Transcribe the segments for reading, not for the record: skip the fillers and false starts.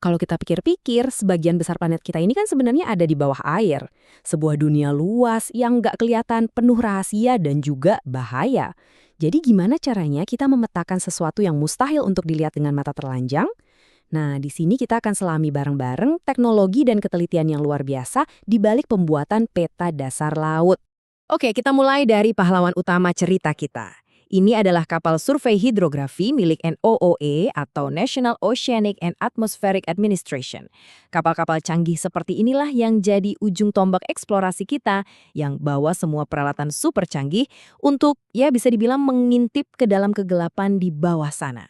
Kalau kita pikir-pikir, sebagian besar planet kita ini kan sebenarnya ada di bawah air. Sebuah dunia luas yang nggak kelihatan, penuh rahasia dan juga bahaya. Jadi gimana caranya kita memetakan sesuatu yang mustahil untuk dilihat dengan mata telanjang? Nah, di sini kita akan selami bareng-bareng teknologi dan ketelitian yang luar biasa di balik pembuatan peta dasar laut. Oke, kita mulai dari pahlawan utama cerita kita. Ini adalah kapal survei hidrografi milik NOOA atau National Oceanic and Atmospheric Administration. Kapal-kapal canggih seperti inilah yang jadi ujung tombak eksplorasi kita yang bawa semua peralatan super canggih untuk, ya bisa dibilang mengintip ke dalam kegelapan di bawah sana.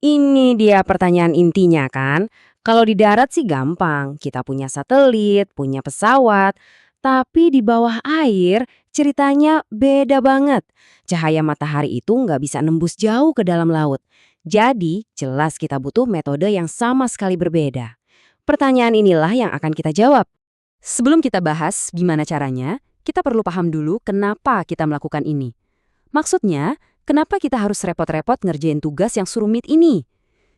Ini dia pertanyaan intinya kan? Kalau di darat sih gampang, kita punya satelit, punya pesawat. Tapi di bawah air, ceritanya beda banget. Cahaya matahari itu nggak bisa nembus jauh ke dalam laut. Jadi, jelas kita butuh metode yang sama sekali berbeda. Pertanyaan inilah yang akan kita jawab. Sebelum kita bahas gimana caranya, kita perlu paham dulu kenapa kita melakukan ini. Maksudnya, kenapa kita harus repot-repot ngerjain tugas yang serumit ini?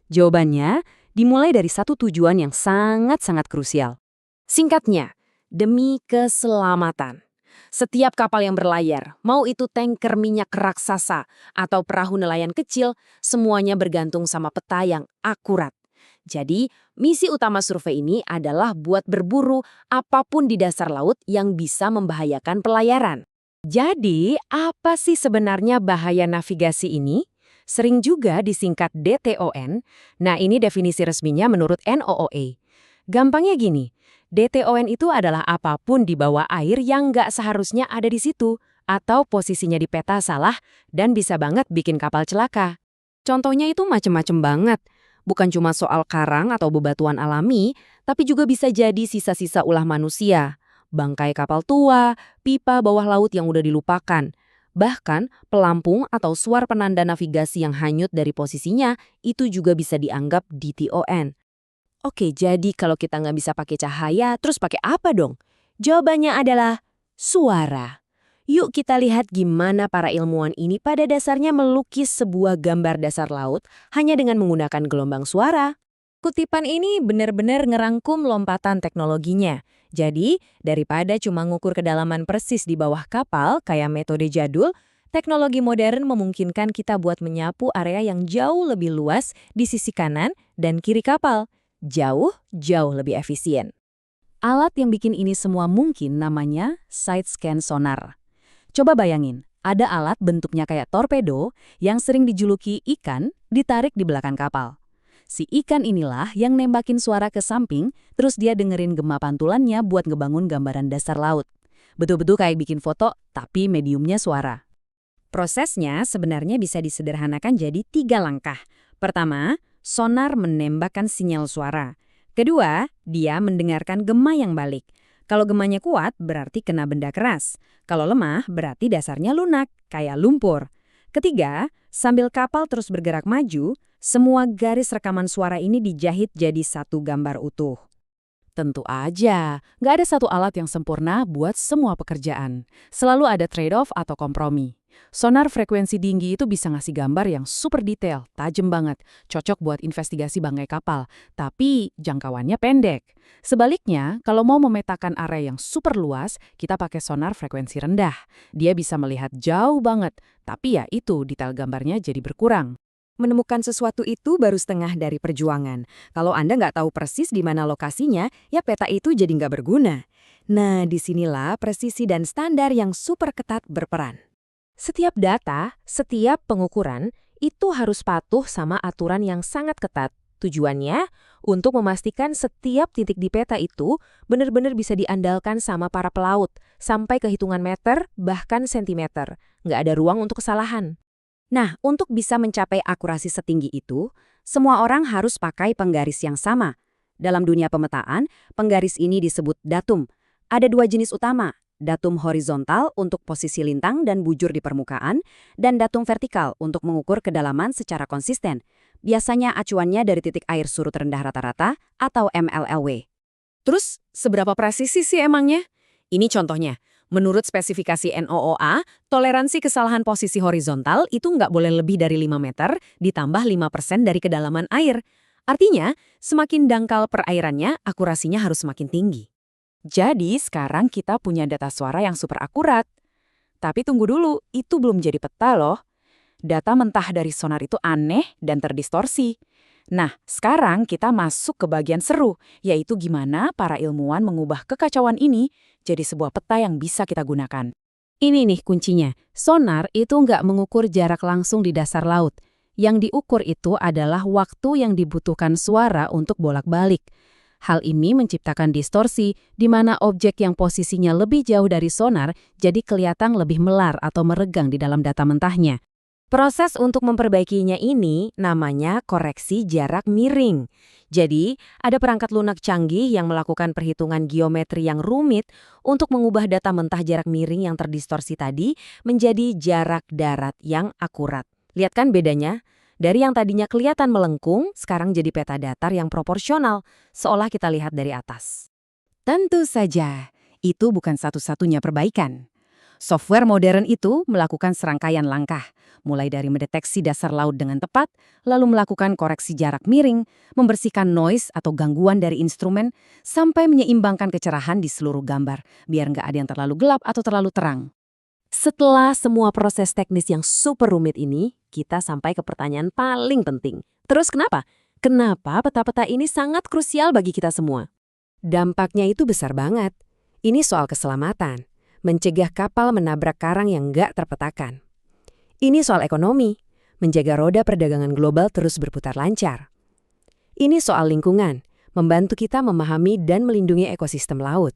Jawabannya dimulai dari satu tujuan yang sangat-sangat krusial. Singkatnya, demi keselamatan. Setiap kapal yang berlayar, mau itu tanker minyak raksasa atau perahu nelayan kecil, semuanya bergantung sama peta yang akurat. Jadi, misi utama survei ini adalah buat berburu apapun di dasar laut yang bisa membahayakan pelayaran. Jadi, apa sih sebenarnya bahaya navigasi ini? Sering juga disingkat DTON. Nah, ini definisi resminya menurut NOOA. Gampangnya gini, DTON itu adalah apapun di bawah air yang nggak seharusnya ada di situ, atau posisinya di peta salah dan bisa banget bikin kapal celaka. Contohnya itu macem-macem banget. Bukan cuma soal karang atau bebatuan alami, tapi juga bisa jadi sisa-sisa ulah manusia. Bangkai kapal tua, pipa bawah laut yang udah dilupakan. Bahkan, pelampung atau suar penanda navigasi yang hanyut dari posisinya itu juga bisa dianggap DTON. Oke, jadi kalau kita nggak bisa pakai cahaya, terus pakai apa dong? Jawabannya adalah suara. Yuk kita lihat gimana para ilmuwan ini pada dasarnya melukis sebuah gambar dasar laut hanya dengan menggunakan gelombang suara. Kutipan ini benar-benar ngerangkum lompatan teknologinya. Jadi, daripada cuma ngukur kedalaman persis di bawah kapal kayak metode jadul, teknologi modern memungkinkan kita buat menyapu area yang jauh lebih luas di sisi kanan dan kiri kapal. Jauh lebih efisien. Alat yang bikin ini semua mungkin namanya side scan sonar. Coba bayangin, ada alat bentuknya kayak torpedo yang sering dijuluki ikan ditarik di belakang kapal. Si ikan inilah yang nembakin suara ke samping, terus dia dengerin gema pantulannya buat ngebangun gambaran dasar laut. Betul-betul kayak bikin foto, tapi mediumnya suara. Prosesnya sebenarnya bisa disederhanakan jadi 3 langkah. Pertama, sonar menembakkan sinyal suara. Kedua, dia mendengarkan gema yang balik. Kalau gemanya kuat, berarti kena benda keras. Kalau lemah, berarti dasarnya lunak, kayak lumpur. Ketiga, sambil kapal terus bergerak maju, semua garis rekaman suara ini dijahit jadi satu gambar utuh. Tentu aja, nggak ada satu alat yang sempurna buat semua pekerjaan. Selalu ada trade-off atau kompromi. Sonar frekuensi tinggi itu bisa ngasih gambar yang super detail, tajam banget, cocok buat investigasi bangkai kapal, tapi jangkauannya pendek. Sebaliknya, kalau mau memetakan area yang super luas, kita pakai sonar frekuensi rendah. Dia bisa melihat jauh banget, tapi ya itu detail gambarnya jadi berkurang. Menemukan sesuatu itu baru setengah dari perjuangan. Kalau Anda nggak tahu persis di mana lokasinya, ya peta itu jadi nggak berguna. Nah, disinilah presisi dan standar yang super ketat berperan. Setiap data, setiap pengukuran, itu harus patuh sama aturan yang sangat ketat. Tujuannya, untuk memastikan setiap titik di peta itu benar-benar bisa diandalkan sama para pelaut, sampai ke hitungan meter, bahkan sentimeter. Nggak ada ruang untuk kesalahan. Nah, untuk bisa mencapai akurasi setinggi itu, semua orang harus pakai penggaris yang sama. Dalam dunia pemetaan, penggaris ini disebut datum. Ada 2 jenis utama, datum horizontal untuk posisi lintang dan bujur di permukaan, dan datum vertikal untuk mengukur kedalaman secara konsisten. Biasanya acuannya dari titik air surut rendah rata-rata atau MLLW. Terus, seberapa presisi sih emangnya? Ini contohnya. Menurut spesifikasi NOOA, toleransi kesalahan posisi horizontal itu nggak boleh lebih dari 5 meter ditambah 5% dari kedalaman air. Artinya, semakin dangkal perairannya, akurasinya harus semakin tinggi. Jadi, sekarang kita punya data suara yang super akurat. Tapi tunggu dulu, itu belum jadi peta loh. Data mentah dari sonar itu aneh dan terdistorsi. Nah, sekarang kita masuk ke bagian seru, yaitu gimana para ilmuwan mengubah kekacauan ini jadi sebuah peta yang bisa kita gunakan. Ini nih kuncinya, sonar itu nggak mengukur jarak langsung di dasar laut. Yang diukur itu adalah waktu yang dibutuhkan suara untuk bolak-balik. Hal ini menciptakan distorsi di mana objek yang posisinya lebih jauh dari sonar jadi kelihatan lebih melar atau meregang di dalam data mentahnya. Proses untuk memperbaikinya ini namanya koreksi jarak miring. Jadi, ada perangkat lunak canggih yang melakukan perhitungan geometri yang rumit untuk mengubah data mentah jarak miring yang terdistorsi tadi menjadi jarak darat yang akurat. Lihat kan bedanya? Dari yang tadinya kelihatan melengkung, sekarang jadi peta datar yang proporsional, seolah kita lihat dari atas. Tentu saja, itu bukan satu-satunya perbaikan. Software modern itu melakukan serangkaian langkah, mulai dari mendeteksi dasar laut dengan tepat, lalu melakukan koreksi jarak miring, membersihkan noise atau gangguan dari instrumen, sampai menyeimbangkan kecerahan di seluruh gambar, biar nggak ada yang terlalu gelap atau terlalu terang. Setelah semua proses teknis yang super rumit ini, kita sampai ke pertanyaan paling penting. Terus kenapa? Kenapa peta-peta ini sangat krusial bagi kita semua? Dampaknya itu besar banget. Ini soal keselamatan. Mencegah kapal menabrak karang yang nggak terpetakan. Ini soal ekonomi, menjaga roda perdagangan global terus berputar lancar. Ini soal lingkungan, membantu kita memahami dan melindungi ekosistem laut.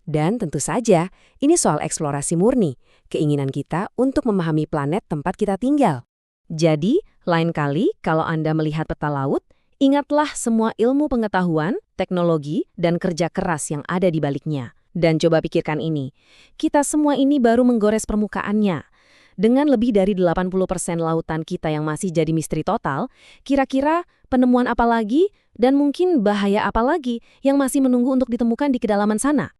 Dan tentu saja, ini soal eksplorasi murni, keinginan kita untuk memahami planet tempat kita tinggal. Jadi, lain kali kalau Anda melihat peta laut, ingatlah semua ilmu pengetahuan, teknologi, dan kerja keras yang ada di baliknya. Dan coba pikirkan ini, kita semua ini baru menggores permukaannya. Dengan lebih dari 80% lautan kita yang masih jadi misteri total, kira-kira penemuan apa lagi dan mungkin bahaya apa lagi yang masih menunggu untuk ditemukan di kedalaman sana?